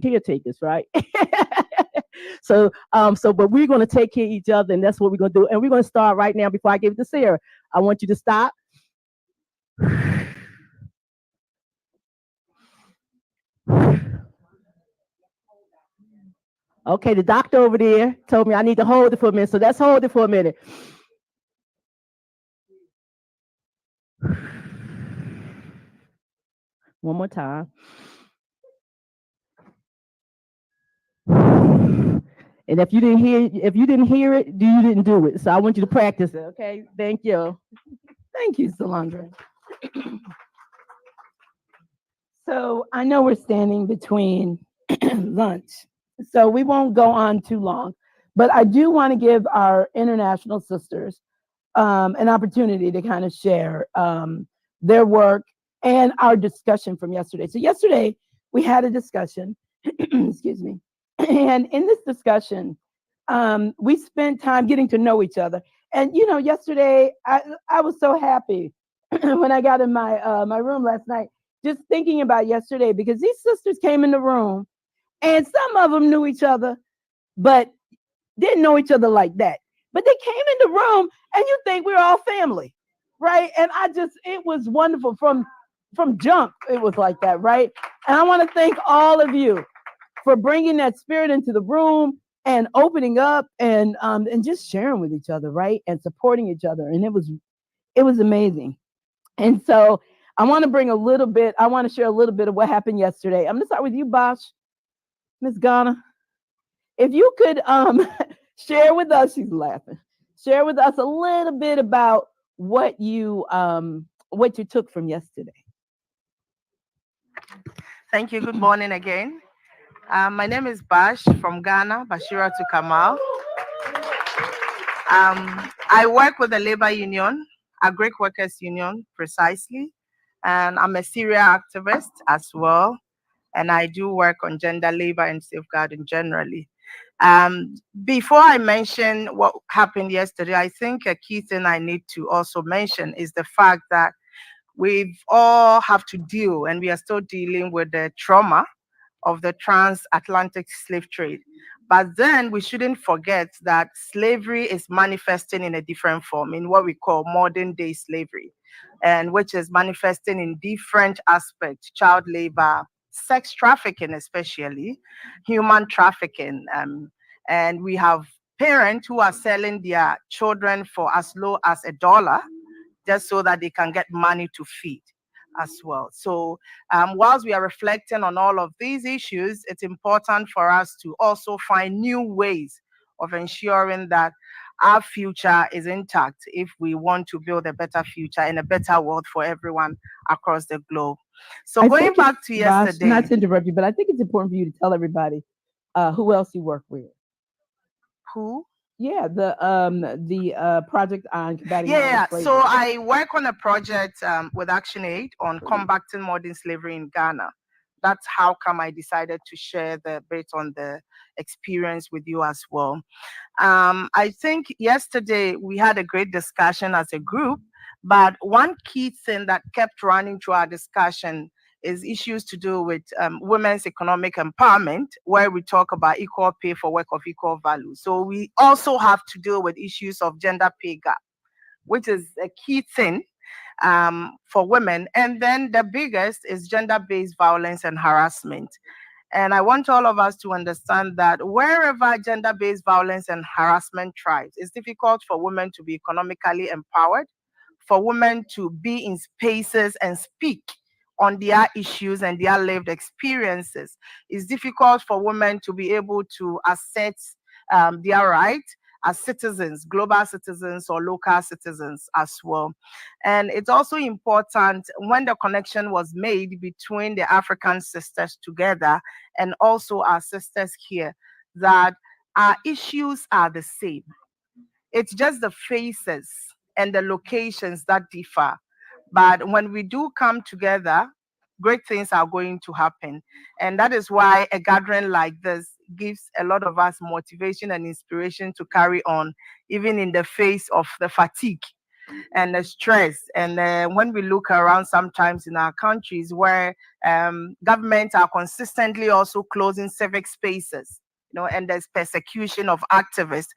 caretakers, right? But we're going to take care of each other, and that's what we're going to do. And we're going to start right now. Before I give it to Sarah, I want you to stop. Okay, the doctor over there told me I need to hold it for a minute, so let's hold it for a minute. One more time. And if you didn't hear it, you didn't do it. So I want you to practice it. Okay. Thank you. Thank you, Solandra. So I know we're standing between lunch, so we won't go on too long. But I do want to give our international sisters an opportunity to kind of share their work and our discussion from yesterday. So yesterday we had a discussion, excuse me, and in this discussion, we spent time getting to know each other. And you know, yesterday I was so happy when I got in my room last night, just thinking about yesterday, because these sisters came in the room, and some of them knew each other, but didn't know each other like that. But they came in the room, and you think we're all family, right? And it was wonderful from jump. It was like that, right? And I want to thank all of you for bringing that spirit into the room and opening up and just sharing with each other, right? And supporting each other. And it was amazing. And so I want to share a little bit of what happened yesterday. I'm gonna start with you, Bosh, Miss Ghana. If you could share with us, she's laughing, share with us a little bit about what you took from yesterday. Thank you. Good morning again. My name is Bash from Ghana, Bashira to Kamal. I work with the labor union, a Greek workers union precisely, and I'm a serial activist as well. And I do work on gender, labor, and safeguarding generally. Before I mention what happened yesterday, I think a key thing I need to also mention is the fact that we've all have to deal, and we are still dealing with the trauma of the transatlantic slave trade. But then we shouldn't forget that slavery is manifesting in a different form, in what we call modern day slavery, and which is manifesting in different aspects: child labor, sex trafficking, especially human trafficking. And we have parents who are selling their children for as low as $1, just so that they can get money to feed as well. So whilst we are reflecting on all of these issues, it's important for us to also find new ways of ensuring that our future is intact if we want to build a better future and a better world for everyone across the globe. So going back to yesterday. Not to interrupt you, but I think it's important for you to tell everybody who else you work with. Who? Yeah, the project on combating Yeah, slavery. So I work on a project with ActionAid on combating modern slavery in Ghana. That's how come I decided to share the bit on the experience with you as well. I think yesterday we had a great discussion as a group, but one key thing that kept running through our discussion is issues to do with women's economic empowerment, where we talk about equal pay for work of equal value. So we also have to deal with issues of gender pay gap, which is a key thing for women. And then the biggest is gender-based violence and harassment. And I want all of us to understand that wherever gender-based violence and harassment thrives, it's difficult for women to be economically empowered, for women to be in spaces and speak on their issues and their lived experiences. It's difficult for women to be able to assert their rights as citizens, global citizens or local citizens as well. And it's also important when the connection was made between the African sisters together and also our sisters here, that our issues are the same. It's just the faces and the locations that differ. But when we do come together, great things are going to happen. And that is why a gathering like this gives a lot of us motivation and inspiration to carry on, even in the face of the fatigue and the stress. And when we look around sometimes in our countries where governments are consistently also closing civic spaces, and there's persecution of activists,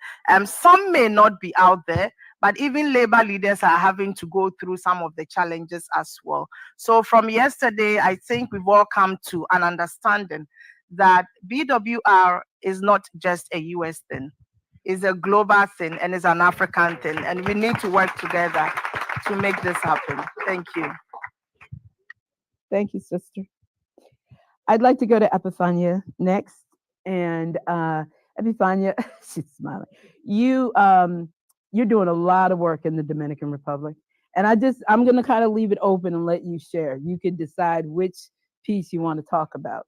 some may not be out there, but even labor leaders are having to go through some of the challenges as well. So from yesterday, I think we've all come to an understanding that BWR is not just a US thing. It's a global thing and it's an African thing. And we need to work together to make this happen. Thank you. Thank you, sister. I'd like to go to Epiphania next. And Epiphania, she's smiling. You're doing a lot of work in the Dominican Republic. And I'm going to kind of leave it open and let you share. You can decide which piece you want to talk about.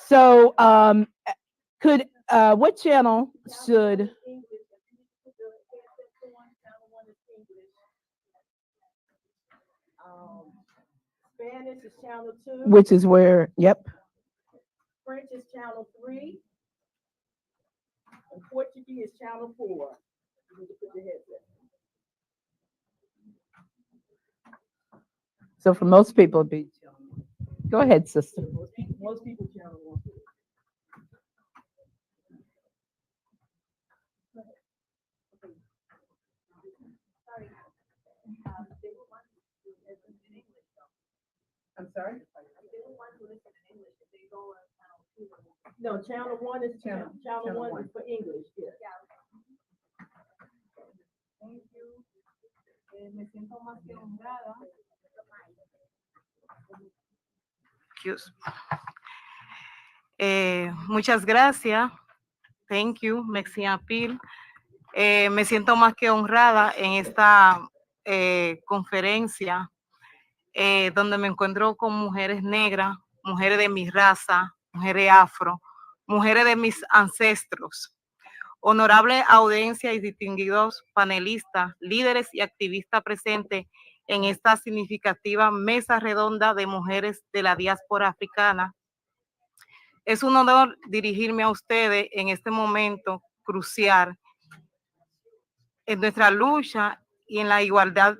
So what channel should... Spanish is channel 2. Which is where, yep. French is channel 3. And Portuguese is channel 4. You need to put your headset. So for most people, it'd be... Go ahead, sister. Most people channel 1. I'm sorry? No, channel 1 is channel 1 is for English. Yes. Thank you. Me siento más que honrada. Muchas gracias. Thank you, merci un pile. Me siento más que honrada en esta conferencia donde me encuentro con mujeres negras, mujeres de mi raza, mujeres afro, mujeres de mis ancestros. Honorable audiencia y distinguidos panelistas, líderes y activistas presentes en esta significativa mesa redonda de mujeres de la diáspora africana. Es un honor dirigirme a ustedes en este momento crucial en nuestra lucha y en la igualdad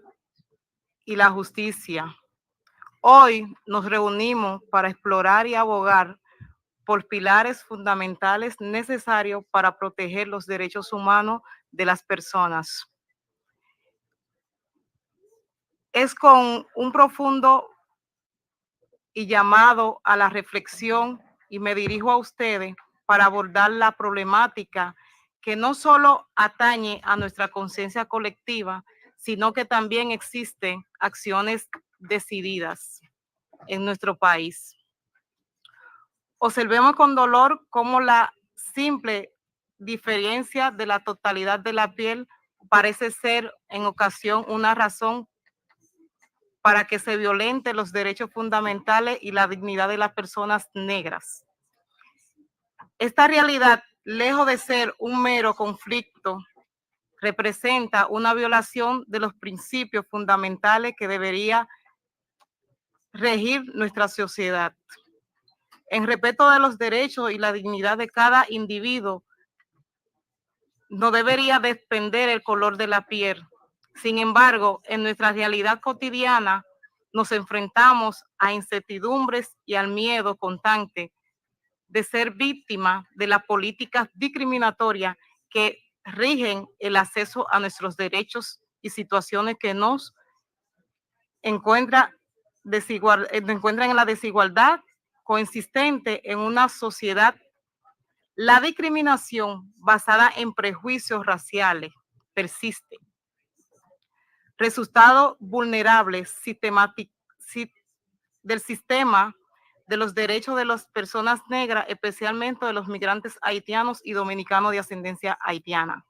y la justicia. Hoy nos reunimos para explorar y abogar por pilares fundamentales necesarios para proteger los derechos humanos de las personas. Es con un profundo y llamado a la reflexión y me dirijo a ustedes para abordar la problemática que no solo atañe a nuestra conciencia colectiva, sino que también existen acciones decididas en nuestro país. Observemos con dolor cómo la simple diferencia de la totalidad de la piel parece ser en ocasión una razón para que se violenten los derechos fundamentales y la dignidad de las personas negras. Esta realidad, lejos de ser un mero conflicto, representa una violación de los principios fundamentales que debería regir nuestra sociedad. En respeto de los derechos y la dignidad de cada individuo, no debería depender el color de la piel. Sin embargo, en nuestra realidad cotidiana nos enfrentamos a incertidumbres y al miedo constante de ser víctimas de las políticas discriminatorias que rigen el acceso a nuestros derechos y situaciones que nos encuentran en la desigualdad consistente en una sociedad. La discriminación basada en prejuicios raciales persiste. Resultado vulnerable del sistema de los derechos de las personas negras, especialmente de los migrantes haitianos y dominicanos de ascendencia haitiana.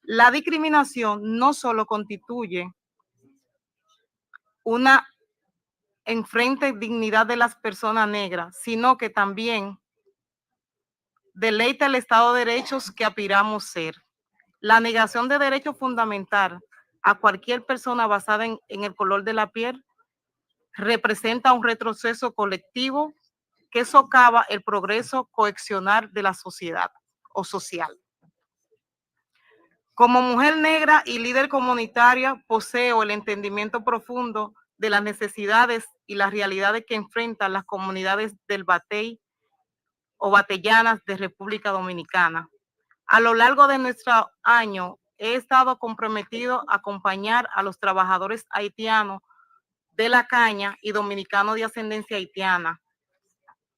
La discriminación no solo constituye una enfrente dignidad de las personas negras, sino que también deleita el Estado de Derechos que aspiramos ser. La negación de derechos fundamentales a cualquier persona basada en el color de la piel representa un retroceso colectivo que socava el progreso cohesional de la sociedad o social. Como mujer negra y líder comunitaria, poseo el entendimiento profundo de las necesidades y las realidades que enfrentan las comunidades del Batey o batellanas de República Dominicana. A lo largo de nuestro año, he estado comprometido a acompañar a los trabajadores haitianos de la caña y dominicanos de ascendencia haitiana.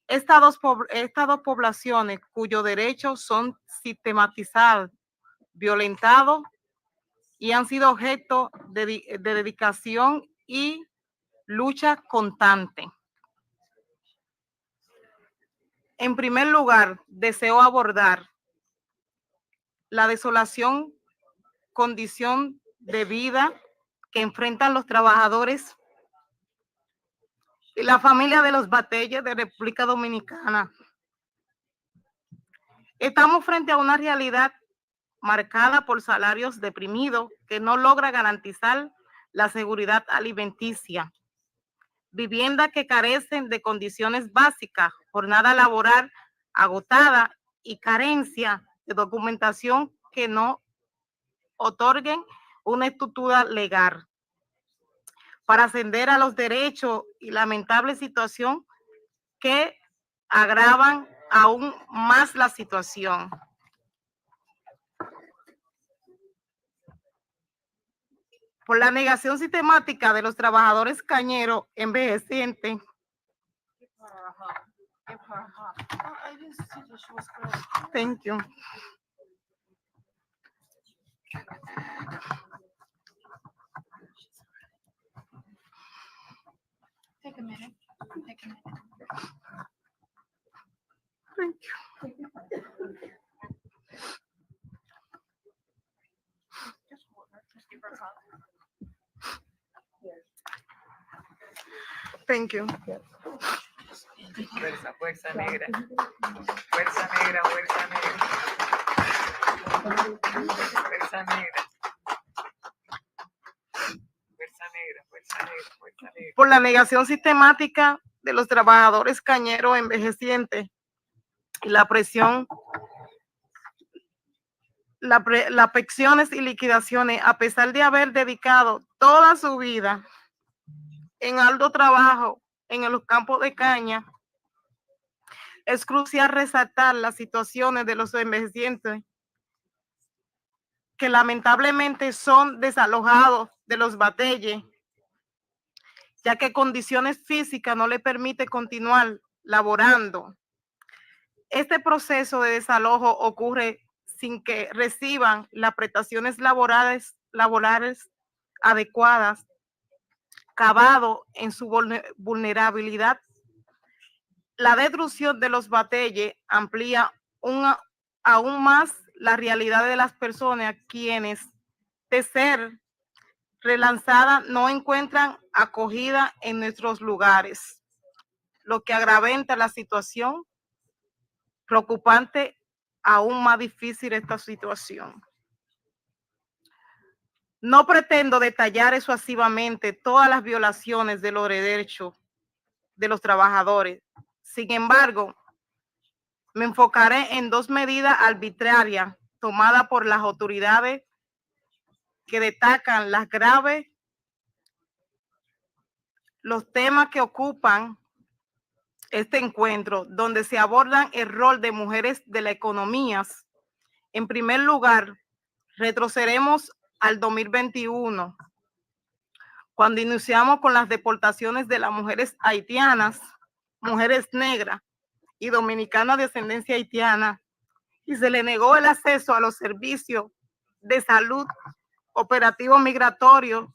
Estas dos poblaciones cuyos derechos son sistematizados, violentados y han sido objeto de dedicación y lucha constante. En primer lugar, deseo abordar la desolación, condición de vida que enfrentan los trabajadores y la familia de los Bateyes de República Dominicana. Estamos frente a una realidad marcada por salarios deprimidos que no logra garantizar la seguridad alimenticia, viviendas que carecen de condiciones básicas, jornada laboral agotada y carencia de documentación que no otorguen una estructura legal para ascender a los derechos y lamentable situación que agravan aún más la situación. Por la negación sistemática de los trabajadores cañeros envejecientes. Thank you. Take a minute. Take a minute. Thank you. Just give her a hug. Thank you. Fuerza, fuerza negra. Fuerza negra, fuerza negra. Fuerza negra. Fuerza negra, fuerza negra, fuerza negra. Por la negación sistemática de los trabajadores cañeros envejecientes y la presión, las pensiones y liquidaciones, a pesar de haber dedicado toda su vida en arduo trabajo en los campos de caña, es crucial resaltar las situaciones de los envejecientes que lamentablemente son desalojados de los bateyes, ya que condiciones físicas no les permiten continuar laborando. Este proceso de desalojo ocurre sin que reciban las prestaciones laborales adecuadas, cavado en su vulnerabilidad. La destrucción de los bateyes amplía aún más la realidad de las personas quienes, de ser relanzadas, no encuentran acogida en nuestros lugares, lo que agraventa la situación preocupante, aún más difícil esta situación. No pretendo detallar exhaustivamente todas las violaciones de los derechos de los trabajadores. Sin embargo, me enfocaré en dos medidas arbitrarias tomadas por las autoridades que destacan las graves, los temas que ocupan este encuentro, donde se abordan el rol de mujeres de la economía. En primer lugar, retrocederemos al 2021, cuando iniciamos con las deportaciones de las mujeres haitianas, mujeres negras y dominicanas de ascendencia haitiana, y se le negó el acceso a los servicios de salud, operativos migratorios,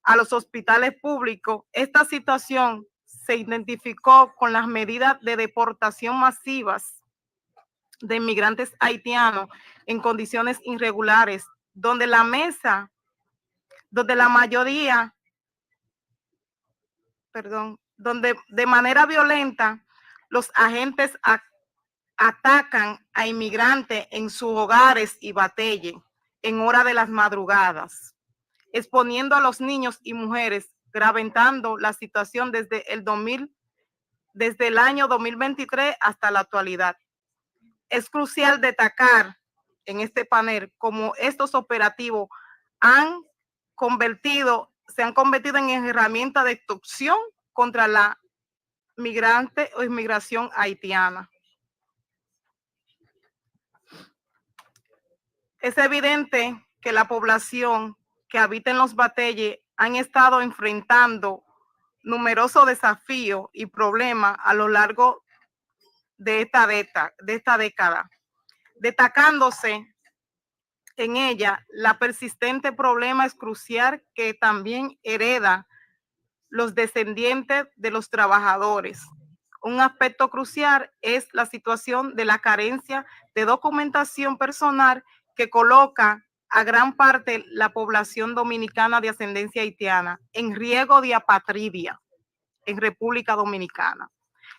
a los hospitales públicos. Esta situación se identificó con las medidas de deportación masivas de inmigrantes haitianos en condiciones irregulares, donde la mayoría, donde de manera violenta los agentes atacan a inmigrantes en sus hogares y bateyes en hora de las madrugadas, exponiendo a los niños y mujeres, graventando la situación desde el año 2023 hasta la actualidad. Es crucial destacar en este panel cómo estos operativos se han convertido en herramientas de extorsión contra la migrante o inmigración haitiana. Es evidente que la población que habita en los batalles han estado enfrentando numerosos desafíos y problemas a lo largo de esta década, destacándose en ella la persistente problema crucial que también hereda los descendientes de los trabajadores. Un aspecto crucial es la situación de la carencia de documentación personal que coloca a gran parte la población dominicana de ascendencia haitiana en riesgo de apatridia en República Dominicana.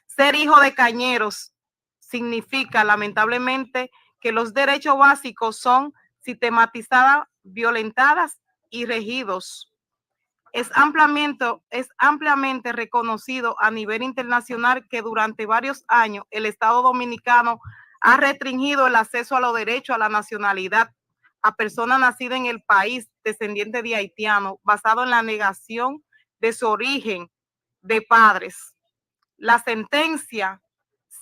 Ser hijo de cañeros significa, lamentablemente, que los derechos básicos son sistematizados, violentadas y regidos. Es ampliamente reconocido a nivel internacional que durante varios años el Estado Dominicano ha restringido el acceso a los derechos a la nacionalidad a personas nacidas en el país descendientes de haitianos, basado en la negación de su origen de padres. La sentencia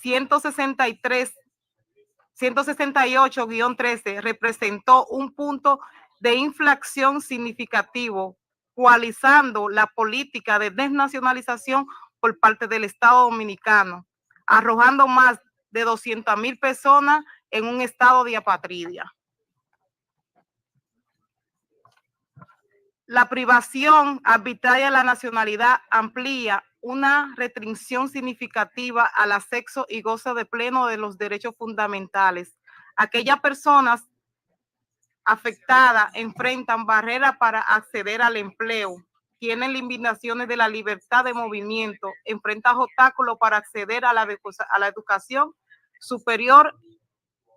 168-13 representó un punto de inflexión significativo, coalizando la política de desnacionalización por parte del Estado Dominicano, arrojando más de 200,000 personas en un estado de apatridia. La privación arbitraria de la nacionalidad amplía una restricción significativa al acceso y goce de pleno de los derechos fundamentales. Aquellas personas afectadas enfrentan barreras para acceder al empleo, tienen limitaciones de la libertad de movimiento, enfrentan obstáculos para acceder a la educación superior,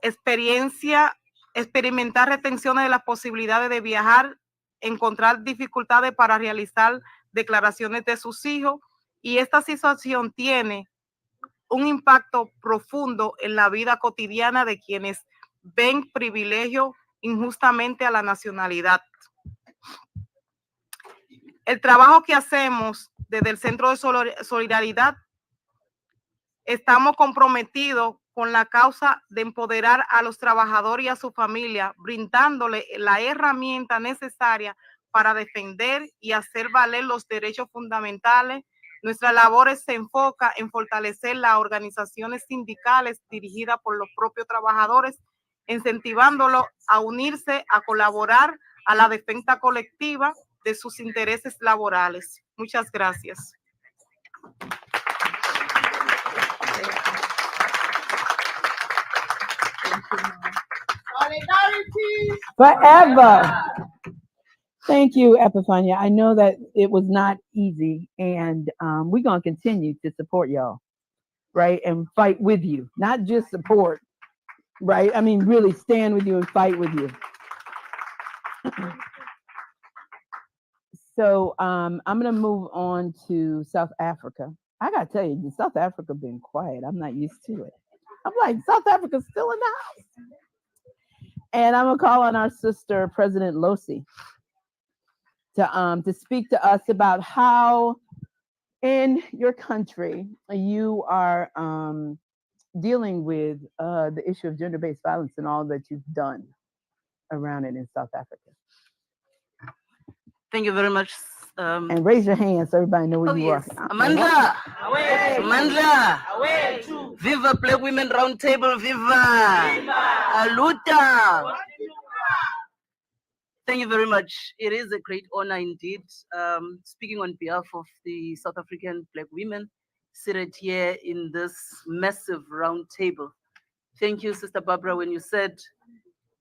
experimentar retenciones de las posibilidades de viajar, encontrar dificultades para realizar declaraciones de sus hijos, y esta situación tiene un impacto profundo en la vida cotidiana de quienes ven privilegio injustamente a la nacionalidad. El trabajo que hacemos desde el Centro de Solidaridad, estamos comprometidos con la causa de empoderar a los trabajadores y a su familia, brindándole la herramienta necesaria para defender y hacer valer los derechos fundamentales. Nuestra labor se enfoca en fortalecer las organizaciones sindicales dirigidas por los propios trabajadores, incentivándolos a unirse, a colaborar a la defensa colectiva de sus intereses laborales. Muchas gracias. Forever. Thank you, Epifania. I know that it was not easy, and we're going to continue to support y'all, right? And fight with you, not just support, right? I mean, really stand with you and fight with you. So I'm going to move on to South Africa. I got to tell you, South Africa been quiet. I'm not used to it. I'm like, South Africa's still in the house. And I'm going to call on our sister, President Losi, to speak to us about how in your country you are dealing with the issue of gender-based violence and all that you've done around it in South Africa. Thank you very much. And raise your hand so everybody knows where you yes. are. Amanda! Amanda! Viva Black Women Roundtable! Viva! Aluta! Thank you very much. It is a great honor indeed, speaking on behalf of the South African Black women seated here in this massive round table. Thank you, Sister Barbara, when you said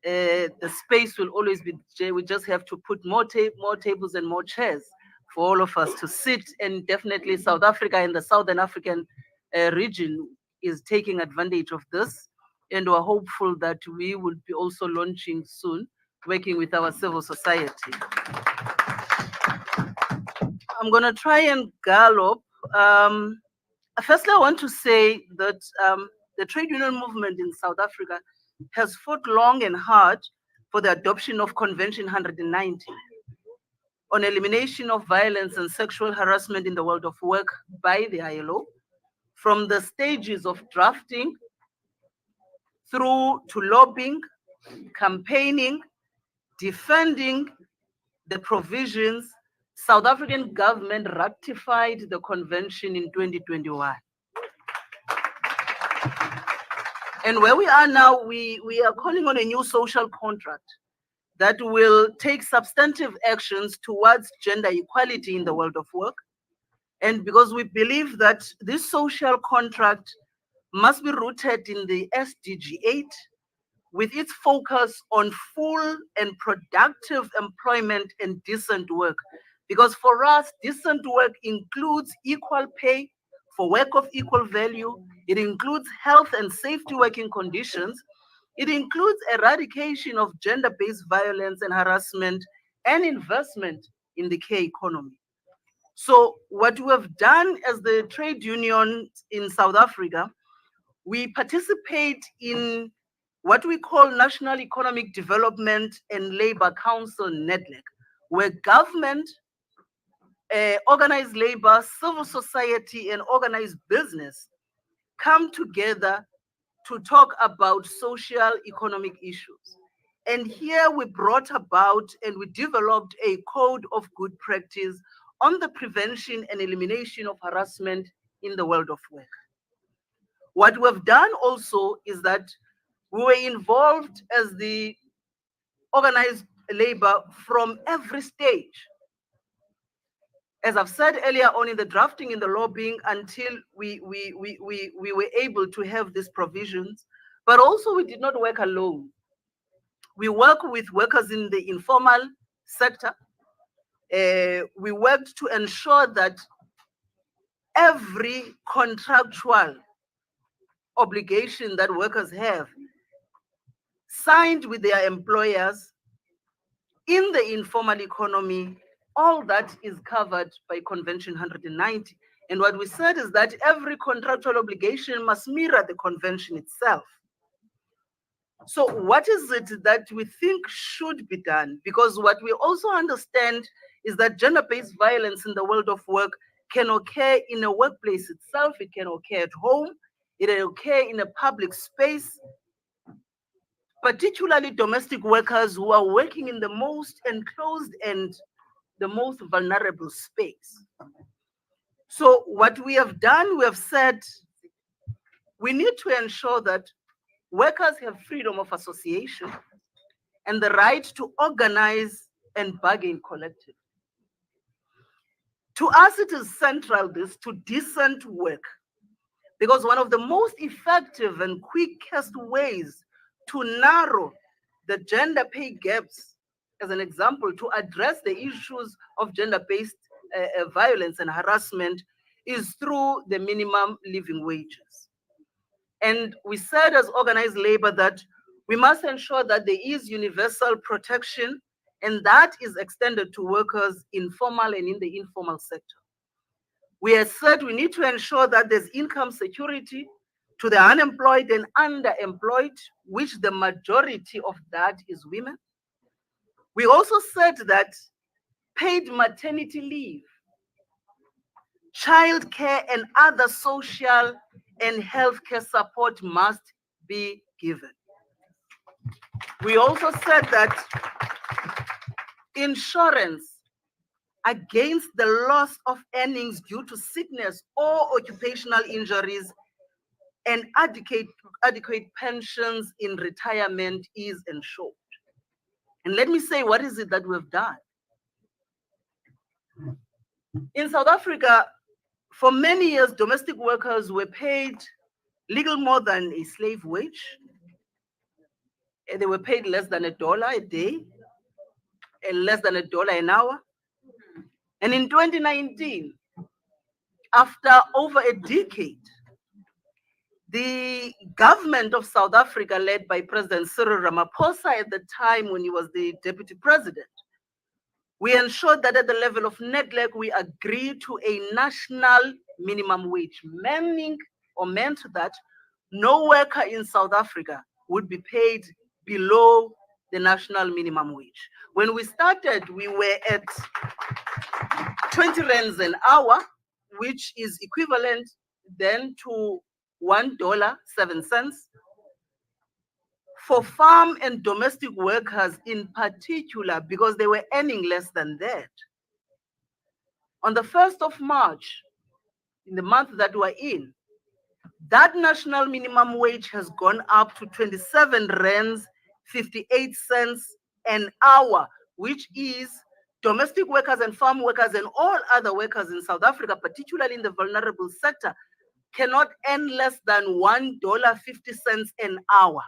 the space will always be, we just have to put more tables and more chairs for all of us to sit, and definitely South Africa and the Southern African region is taking advantage of this, and we're hopeful that we will be also launching soon, working with our civil society. I'm gonna try and gallop. Firstly, I want to say that the trade union movement in South Africa has fought long and hard for the adoption of Convention 190 on elimination of violence and sexual harassment in the world of work by the ILO, from the stages of drafting through to lobbying, campaigning, defending the provisions. South African government ratified the convention in 2021. And where we are now, we are calling on a new social contract that will take substantive actions towards gender equality in the world of work. And because we believe that this social contract must be rooted in the SDG 8, with its focus on full and productive employment and decent work. Because for us, decent work includes equal pay for work of equal value. It includes health and safety working conditions. It includes eradication of gender-based violence and harassment and investment in the care economy. So what we have done as the trade union in South Africa, we participate in what we call National Economic Development and Labor Council network, where government, organized labor, civil society, and organized business come together to talk about social economic issues. And here we brought about and we developed a code of good practice on the prevention and elimination of harassment in the world of work. What we've done also is that we were involved as the organized labor from every stage. As I've said earlier on, in the drafting, in the lobbying, until we were able to have these provisions, but also we did not work alone. We work with workers in the informal sector. We worked to ensure that every contractual obligation that workers have signed with their employers in the informal economy, all that is covered by Convention 190. And what we said is that every contractual obligation must mirror the convention itself. So what is it that we think should be done? Because what we also understand is that gender-based violence in the world of work can occur in a workplace itself, it can occur at home, it can occur in a public space, particularly domestic workers who are working in the most enclosed and the most vulnerable space. So what we have done, we have said, we need to ensure that workers have freedom of association and the right to organize and bargain collectively. To us, it is central this to decent work, because one of the most effective and quickest ways to narrow the gender pay gaps, as an example, to address the issues of gender-based violence and harassment, is through the minimum living wages. And we said as organized labor that we must ensure that there is universal protection, and that is extended to workers in formal and in the informal sector. We have said we need to ensure that there's income security to the unemployed and underemployed, which the majority of that is women. We also said that paid maternity leave, childcare, and other social and healthcare support must be given. We also said that insurance against the loss of earnings due to sickness or occupational injuries and adequate pensions in retirement is ensured. And let me say, what is it that we've done? In South Africa, for many years, domestic workers were paid little more than a slave wage. And they were paid less than $1 a day, and less than $1 an hour. And in 2019, after over a decade, the government of South Africa, led by President Cyril Ramaphosa at the time when he was the deputy president, we ensured that at the level of NEDLEC, we agreed to a national minimum wage, meant that no worker in South Africa would be paid below the national minimum wage. When we started, we were at 20 rands an hour, which is equivalent then to $1.07. For farm and domestic workers in particular, because they were earning less than that. On the 1st of March, in the month that we're in, that national minimum wage has gone up to 27 rands 58 cents an hour, which is domestic workers and farm workers and all other workers in South Africa, particularly in the vulnerable sector, cannot earn less than $1.50 an hour.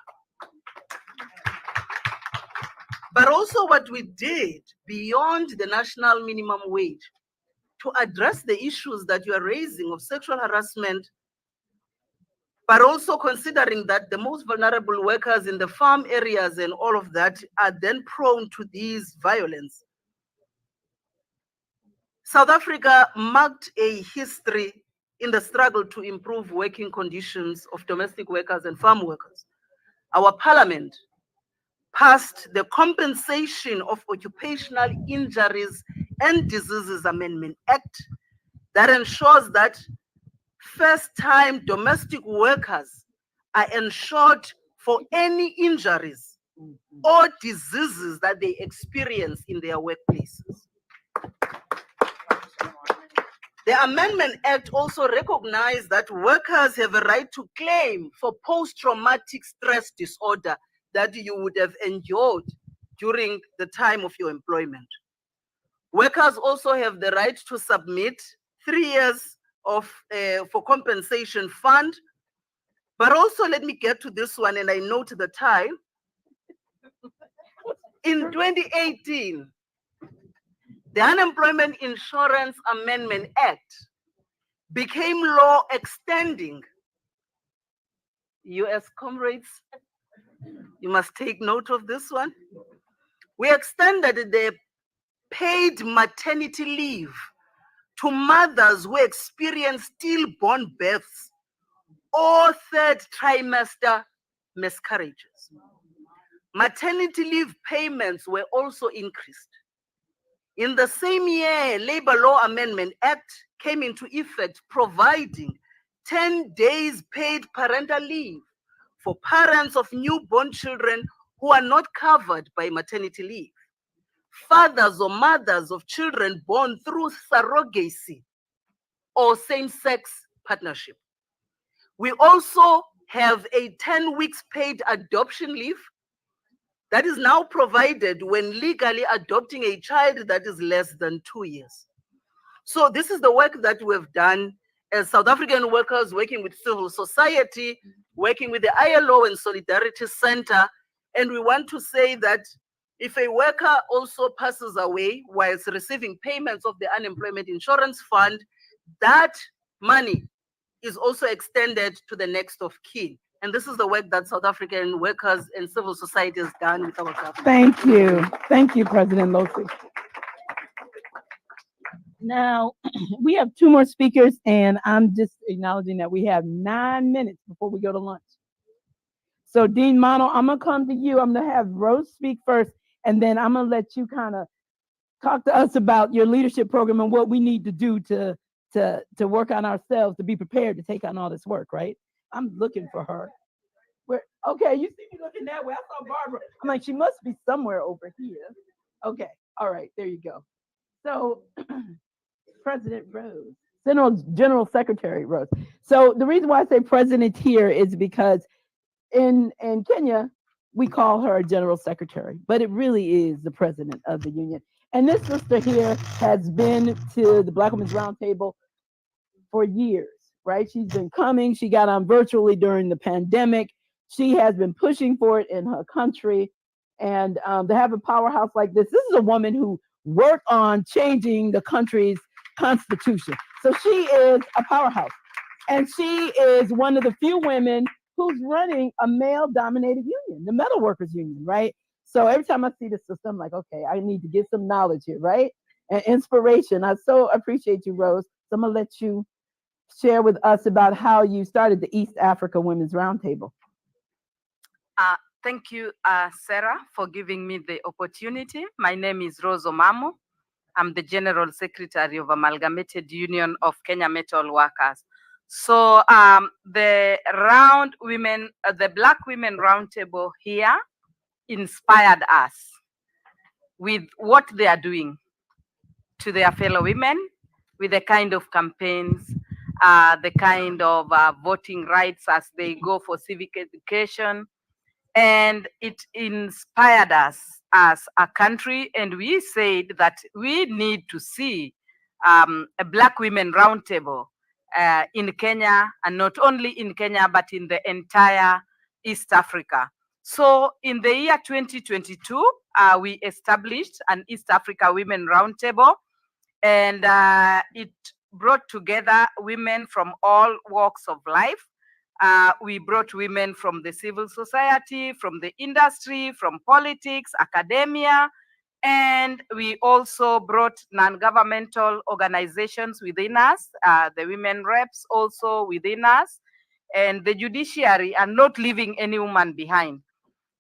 But also what we did beyond the national minimum wage to address the issues that you are raising of sexual harassment, but also considering that the most vulnerable workers in the farm areas and all of that are then prone to these violence. South Africa marked a history in the struggle to improve working conditions of domestic workers and farm workers. Our parliament passed the Compensation of Occupational Injuries and Diseases Amendment Act that ensures that first-time domestic workers are insured for any injuries or diseases that they experience in their workplaces. The Amendment Act also recognized that workers have a right to claim for post-traumatic stress disorder that you would have endured during the time of your employment. Workers also have the right to submit 3 years of for compensation fund. But also let me get to this one, and I note the time. In 2018, the Unemployment Insurance Amendment Act became law extending, US comrades, you must take note of this one. We extended the paid maternity leave to mothers who experience stillborn births or third trimester miscarriages. Maternity leave payments were also increased. In the same year, Labor Law Amendment Act came into effect, providing 10 days paid parental leave for parents of newborn children who are not covered by maternity leave, fathers or mothers of children born through surrogacy or same-sex partnership. We also have a 10 weeks paid adoption leave that is now provided when legally adopting a child that is less than 2 years. So this is the work that we've done as South African workers, working with civil society, working with the ILO and Solidarity Center. And we want to say that if a worker also passes away whilst receiving payments of the Unemployment Insurance Fund, that money is also extended to the next of kin. And this is the work that South African workers and civil society has done with our government. Thank you. Thank you, President Losi. Now, we have 2 more speakers, and I'm just acknowledging that we have 9 minutes before we go to lunch. So, Dean Mono, I'm going to come to you. I'm going to have Rose speak first, and then I'm going to let you kind of talk to us about your leadership program and what we need to do to work on ourselves, to be prepared to take on all this work, right? I'm looking for her. Okay, you see me looking that way. I saw Barbara. I'm like, she must be somewhere over here. Okay, all right, there you go. So, President Rose, General Secretary Rose. So the reason why I say president here is because in Kenya, we call her a General Secretary, but it really is the president of the union. And this sister here has been to the Black Women's Roundtable for years, right? She's been coming. She got on virtually during the pandemic. She has been pushing for it in her country. And to have a powerhouse like this is a woman who worked on changing the country's constitution. So she is a powerhouse. And she is one of the few women who's running a male-dominated union, the metal workers union, right? So every time I see this system, I'm like, okay, I need to get some knowledge here, right? And inspiration. I so appreciate you, Rose. So I'm gonna let you share with us about how you started the East Africa Women's Roundtable. Thank you, Sarah, for giving me the opportunity. My name is Rose Omamo. I'm the General Secretary of Amalgamated Union of Kenya Metal Workers. So the Black Women Roundtable here inspired us with what they are doing to their fellow women, with the kind of campaigns, the kind of voting rights as they go for civic education. And it inspired us as a country, and we said that we need to see a Black Women Roundtable in Kenya, and not only in Kenya, but in the entire East Africa. So in the year 2022, we established an East Africa Women Roundtable, and it brought together women from all walks of life. We brought women from the civil society, from the industry, from politics, academia, and we also brought non-governmental organizations within us, the women reps also within us, and the judiciary, and not leaving any woman behind.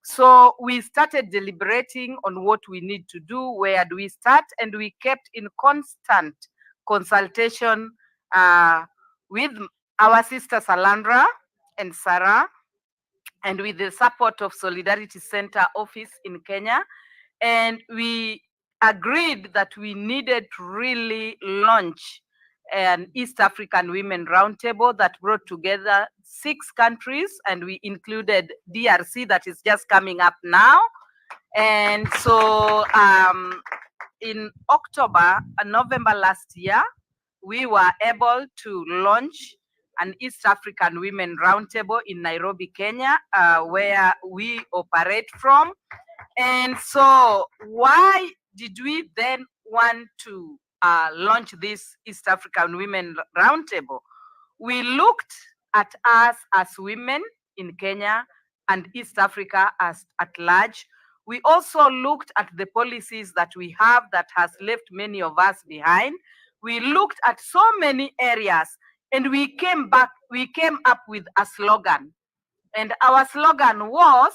So we started deliberating on what we need to do, where do we start, and we kept in constant consultation with our sister Salandra and Sarah, and with the support of Solidarity Center office in Kenya. And we agreed that we needed to really launch an East African Women Roundtable that brought together 6 countries, and we included DRC that is just coming up now. And so in November last year, we were able to launch an East African Women Roundtable in Nairobi, Kenya, where we operate from. And so why did we then want to launch this East African Women Roundtable? We looked at us as women in Kenya and East Africa as at large. We also looked at the policies that we have that has left many of us behind. We looked at so many areas, and we came up with a slogan. And our slogan was,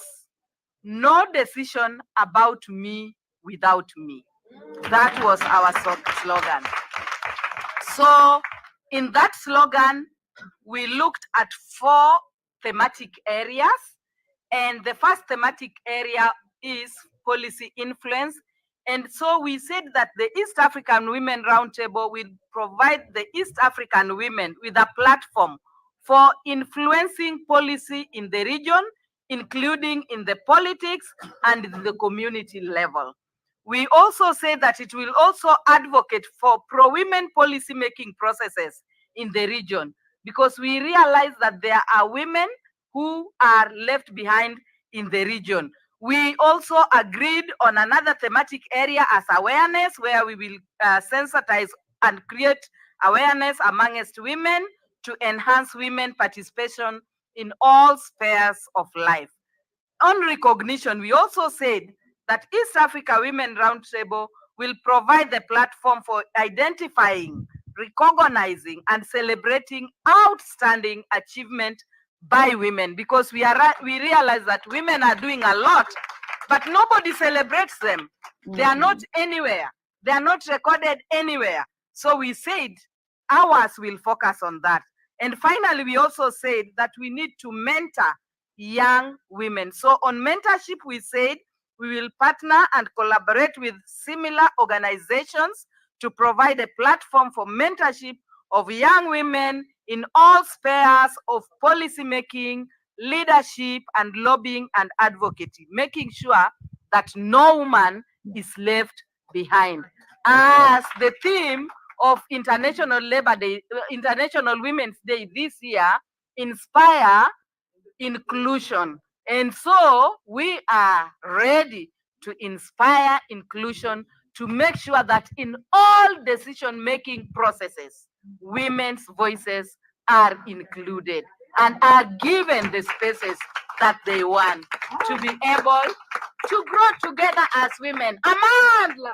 "No decision about me without me." That was our slogan. So in that slogan, we looked at 4 thematic areas. And the first thematic area is policy influence. And so we said that the East African Women Roundtable will provide the East African women with a platform for influencing policy in the region, including in the politics and the community level. We also say that it will also advocate for pro-women policy-making processes in the region, because we realize that there are women who are left behind in the region. We also agreed on another thematic area as awareness, where we will sensitize and create awareness amongst women to enhance women participation in all spheres of life. On recognition, we also said that East Africa Women Roundtable will provide the platform for identifying, recognizing, and celebrating outstanding achievement by women, because we realize that women are doing a lot, but nobody celebrates them. They are not anywhere. They are not recorded anywhere. So we said ours will focus on that. And finally, we also said that we need to mentor young women. So on mentorship, we said we will partner and collaborate with similar organizations to provide a platform for mentorship of young women in all spheres of policy making, leadership, and lobbying and advocacy, making sure that no woman is left behind. As the theme of International Labor Day, International Women's Day this year, inspire inclusion. And so we are ready to inspire inclusion, to make sure that in all decision-making processes, women's voices are included and are given the spaces that they want to be able to grow together as women. Amandla!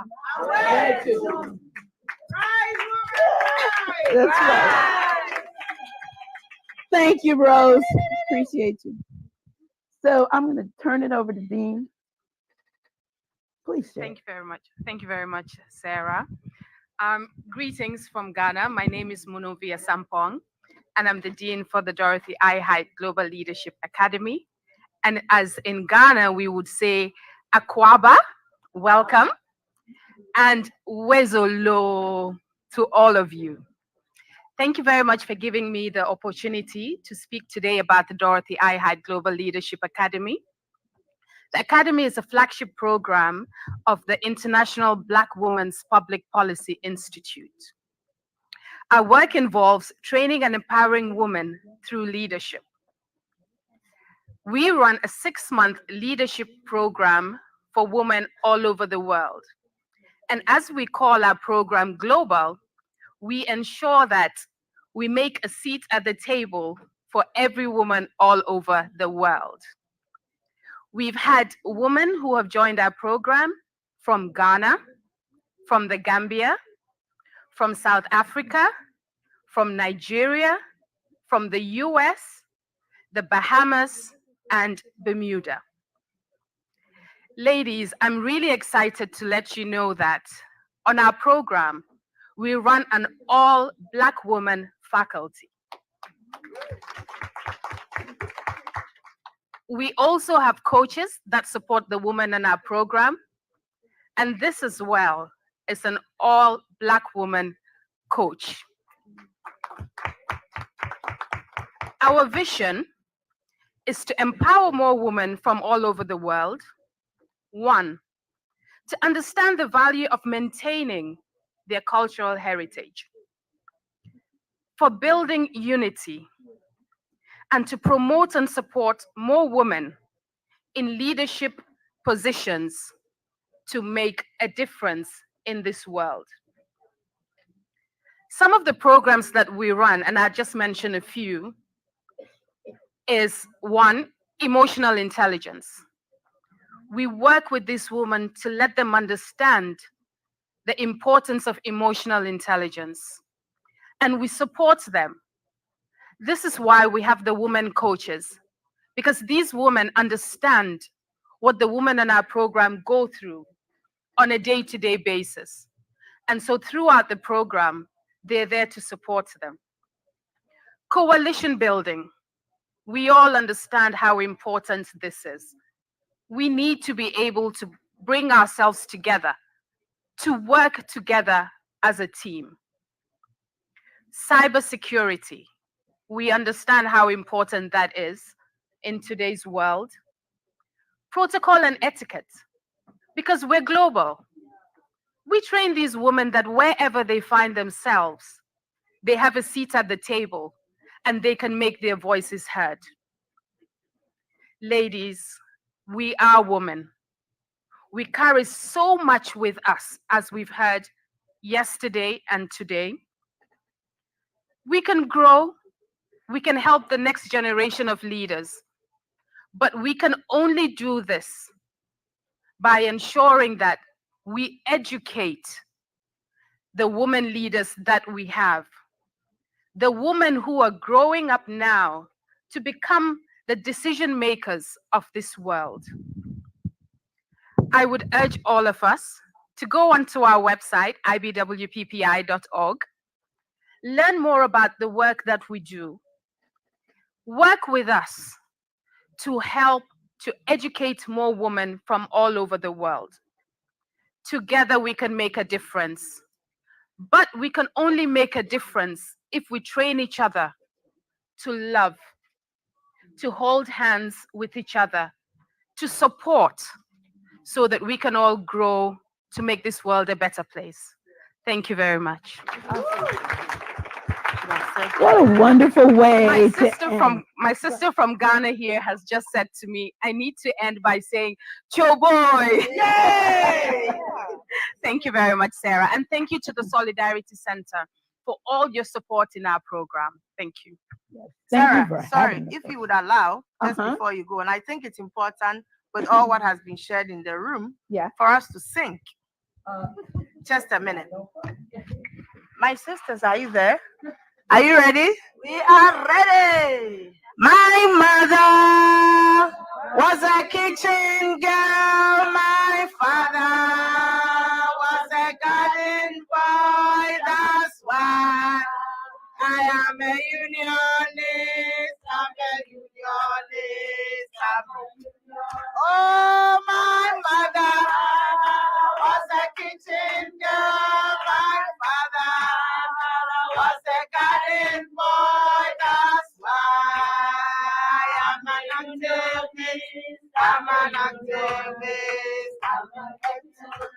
That's right. Thank you, Rose. Appreciate you. So I'm going to turn it over to Dean. Please share. Thank you very much. Thank you very much, Sarah. Greetings from Ghana. My name is Munovia Sampong, and I'm the Dean for the Dorothy I. Hyde Global Leadership Academy. And as in Ghana, we would say Akwaba, welcome, and Wezolo to all of you. Thank you very much for giving me the opportunity to speak today about the Dorothy I. Hyde Global Leadership Academy. The Academy is a flagship program of the International Black Women's Public Policy Institute. Our work involves training and empowering women through leadership. We run a 6-month leadership program for women all over the world. And as we call our program global, we ensure that we make a seat at the table for every woman all over the world. We've had women who have joined our program from Ghana, from the Gambia, from South Africa, from Nigeria, from the US, the Bahamas, and Bermuda. Ladies, I'm really excited to let you know that on our program, we run an all-Black woman faculty. We also have coaches that support the women in our program. And this as well is an all-Black woman coach. Our vision is to empower more women from all over the world. 1, to understand the value of maintaining their cultural heritage. For building unity, and to promote and support more women in leadership positions to make a difference in this world. Some of the programs that we run, and I just mentioned a few, is 1, emotional intelligence. We work with these women to let them understand the importance of emotional intelligence, and we support them. This is why we have the women coaches, because these women understand what the women in our program go through on a day-to-day basis. And so throughout the program, they're there to support them. Coalition building. We all understand how important this is. We need to be able to bring ourselves together, to work together as a team. Cybersecurity. We understand how important that is in today's world. Protocol and etiquette, because we're global. We train these women that wherever they find themselves, they have a seat at the table and they can make their voices heard. Ladies, we are women. We carry so much with us, as we've heard yesterday and today. We can grow. We can help the next generation of leaders, but we can only do this by ensuring that we educate the women leaders that we have, the women who are growing up now to become the decision makers of this world. I would urge all of us to go onto our website, ibwppi.org, learn more about the work that we do. Work with us to help to educate more women from all over the world. Together we can make a difference. But we can only make a difference if we train each other to love, to hold hands with each other, to support, so that we can all grow to make this world a better place. Thank you very much. What a wonderful way to end. My sister from Ghana here has just said to me, I need to end by saying, Cho boy! Yay! Thank you very much, Sarah. And thank you to the Solidarity Center for all your support in our program. Thank you. Thank you Sarah, for sorry, having us. if you would allow, just Uh-huh. before you go, and I think it's important with all what has been shared in the room, Yeah. for us to sing. Just a minute. My sisters, are you there? Are you ready? We are ready. My mother was a kitchen girl. My father was a garden boy. That's why I am a unionist. I'm a unionist. Oh, my mother was a kitchen girl. My father was a garden boy. That's why I am an activist. I'm an activist.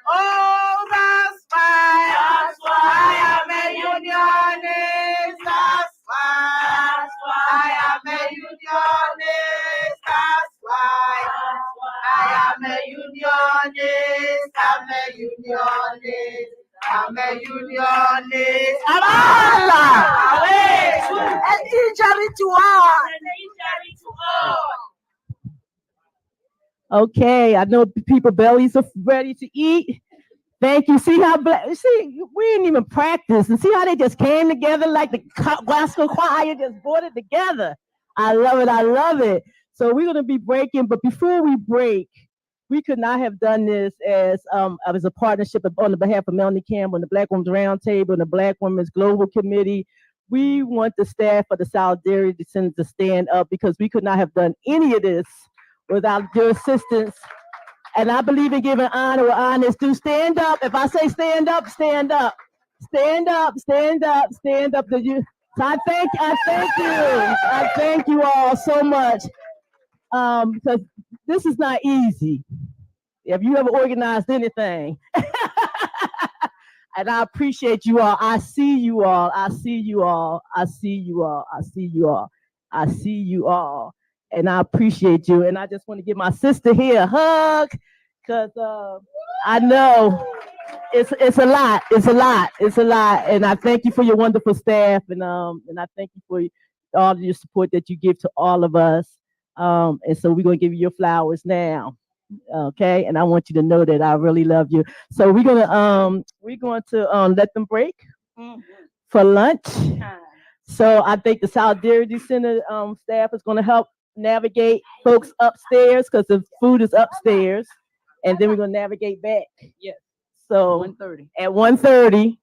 Oh, that's why I am a unionist. That's why I am a unionist. That's why I am a unionist. I'm a unionist. I'm a unionist. Amala! And injury to all. Okay, I know people bellies are ready to eat. Thank you. See how see we didn't even practice, and see how they just came together like the gospel choir just brought it together. I love it. I love it. So we're gonna be breaking, but before we break, we could not have done this as a partnership on the behalf of Melanie Campbell and the Black Women's Roundtable and the Black Women's Global Committee. We want the staff of the Solidarity Center to stand up because we could not have done any of this without your assistance. And I believe in giving honor where honor is due. Stand up. If I say stand up, stand up. Stand up, stand up, stand up. So I thank you. I thank you all so much. Because this is not easy. Have you ever organized anything? And I appreciate you all. I see you all. I see you all. I see you all. I see you all. I see you all. And I appreciate you. And I just want to give my sister here a hug because I know it's a lot. It's a lot. It's a lot. And I thank you for your wonderful staff. And I thank you for all of your support that you give to all of us. And so we're going to give you your flowers now. Okay, and I want you to know that I really love you. So we're going to let them break for lunch. So I think the Solidarity Center staff is going to help navigate folks upstairs because the food is upstairs, and then we're going to navigate back. Yes. So 1:30. at 1:30,